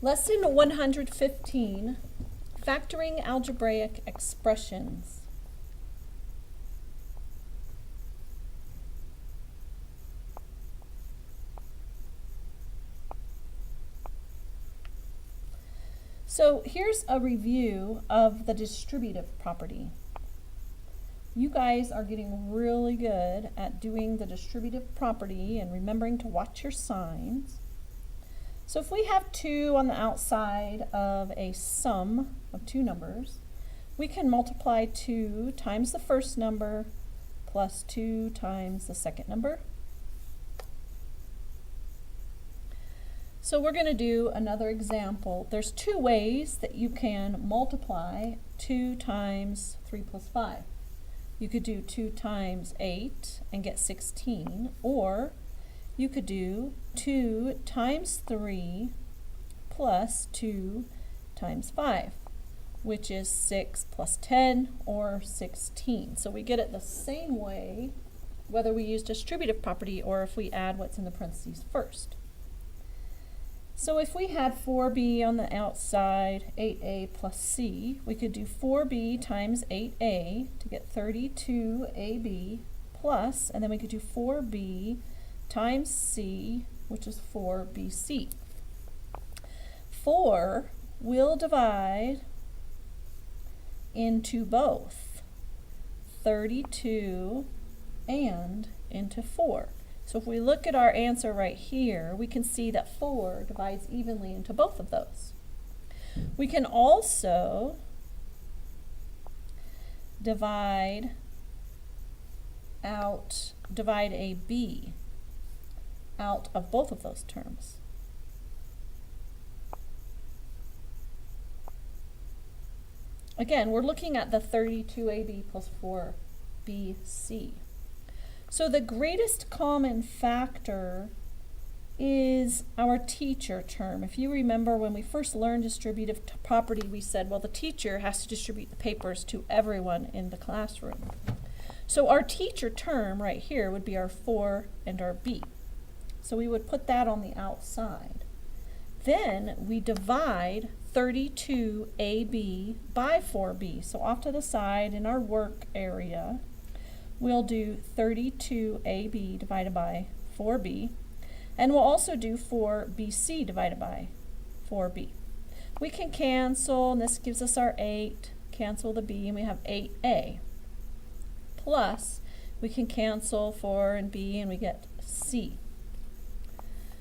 Lesson 115, Factoring Algebraic Expressions. So here's a review of the distributive property. You guys are getting really good at doing the distributive property and remembering to watch your signs. So if we have 2 on the outside of a sum of 2 numbers, we can multiply 2 times the first number plus 2 times the second number. So we're going to do another example. There's 2 ways that you can multiply 2 times 3 plus 5. You could do 2 times 8 and get 16, or you could do 2 times 3 plus 2 times 5, which is 6 plus 10, or 16. So we get it the same way whether we use distributive property or if we add what's in the parentheses first. So if we had 4b on the outside, 8a plus c, we could do 4b times 8a to get 32ab plus, and then we could do 4b times c, which is 4bc. 4 will divide into both 32 and into 4. So if we look at our answer right here, we can see that 4 divides evenly into both of those. We can also divide a b out of both of those terms. Again, we're looking at the 32ab plus 4bc. So the greatest common factor is our teacher term. If you remember when we first learned distributive property, we said, well, the teacher has to distribute the papers to everyone in the classroom. So our teacher term right here would be our 4 and our b. So we would put that on the outside. Then we divide 32ab by 4b. So off to the side in our work area, we'll do 32ab divided by 4b, and we'll also do 4bc divided by 4b. We can cancel, and this gives us our 8, cancel the b, and we have 8a. Plus, we can cancel 4 and b, and we get c.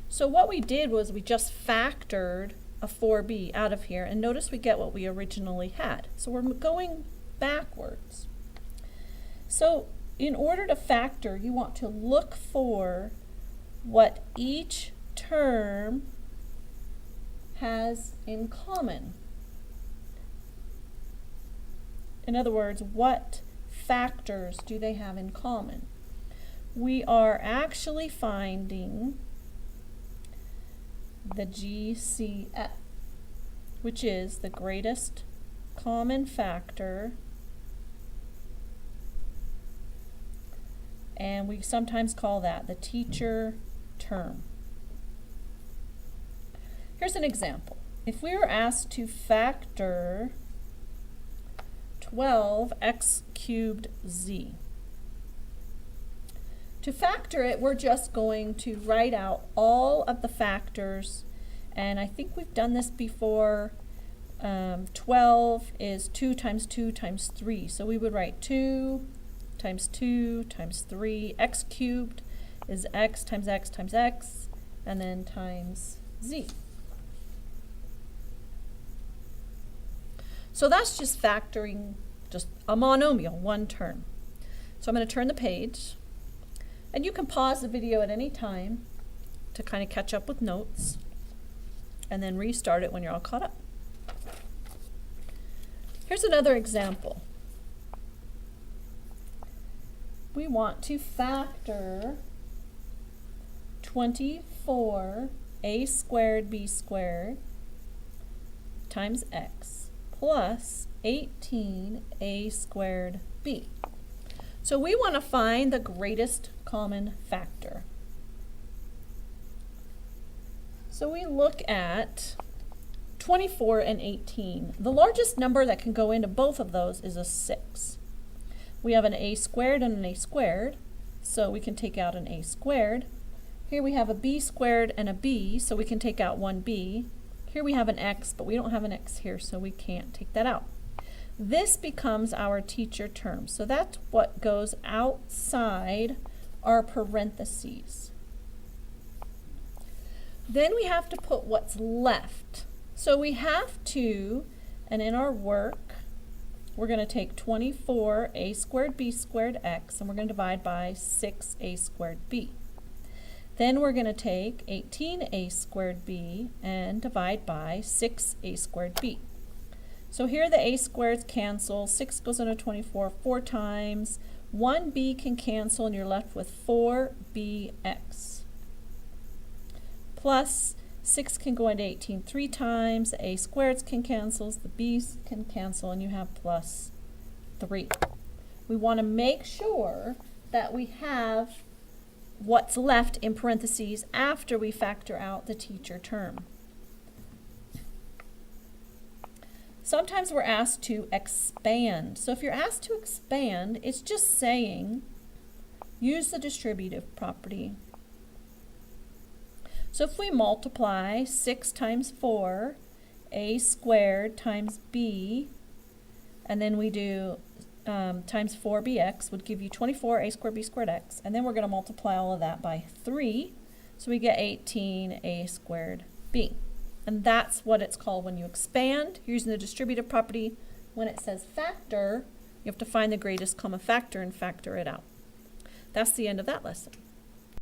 So what we did was we just factored a 4b out of here, and notice we get what we originally had. So we're going backwards. So in order to factor, you want to look for what each term has in common. In other words, what factors do they have in common? We are actually finding the GCF, which is the greatest common factor, and we sometimes call that the teacher term. Here's an example. If we were asked to factor 12x cubed z, to factor it, we're just going to write out all of the factors, and I think we've done this before. 12 is 2 times 2 times 3, so we would write 2 times 2 times 3. X cubed is x times x times x, and then times z. So that's just factoring just a monomial, one term. So I'm going to turn the page. And you can pause the video at any time to kind of catch up with notes, and then restart it when you're all caught up. Here's another example. We want to factor 24a squared b squared times x plus 18a squared b. So we want to find the greatest common factor. So we look at 24 and 18. The largest number that can go into both of those is a 6. We have an a squared and an a squared, so we can take out an a squared. Here we have a b squared and a b, so we can take out one b. Here we have an x, but we don't have an x here, so we can't take that out. This becomes our teacher term, so that's what goes outside our parentheses. Then we have to put what's left. So we have to, and in our work, we're going to take 24 a squared b squared x, and we're going to divide by 6a squared b. Then we're going to take 18a squared b and divide by 6a squared b. So here the a squareds cancel. 6 goes into 24 4 times. 1b can cancel, and you're left with 4bx. Plus 6 can go into 18 3 times. The a squareds can cancel, the b's can cancel, and you have plus 3. We want to make sure that we have what's left in parentheses after we factor out the teacher term. Sometimes we're asked to expand. So if you're asked to expand, it's just saying use the distributive property. So if we multiply 6 times 4, a squared times b, and then we do times 4bx would give you 24 a squared b squared x, and then we're going to multiply all of that by 3, so we get 18 a squared b. And that's what it's called when you expand. You're using the distributive property. When it says factor, you have to find the greatest common factor and factor it out. That's the end of that lesson.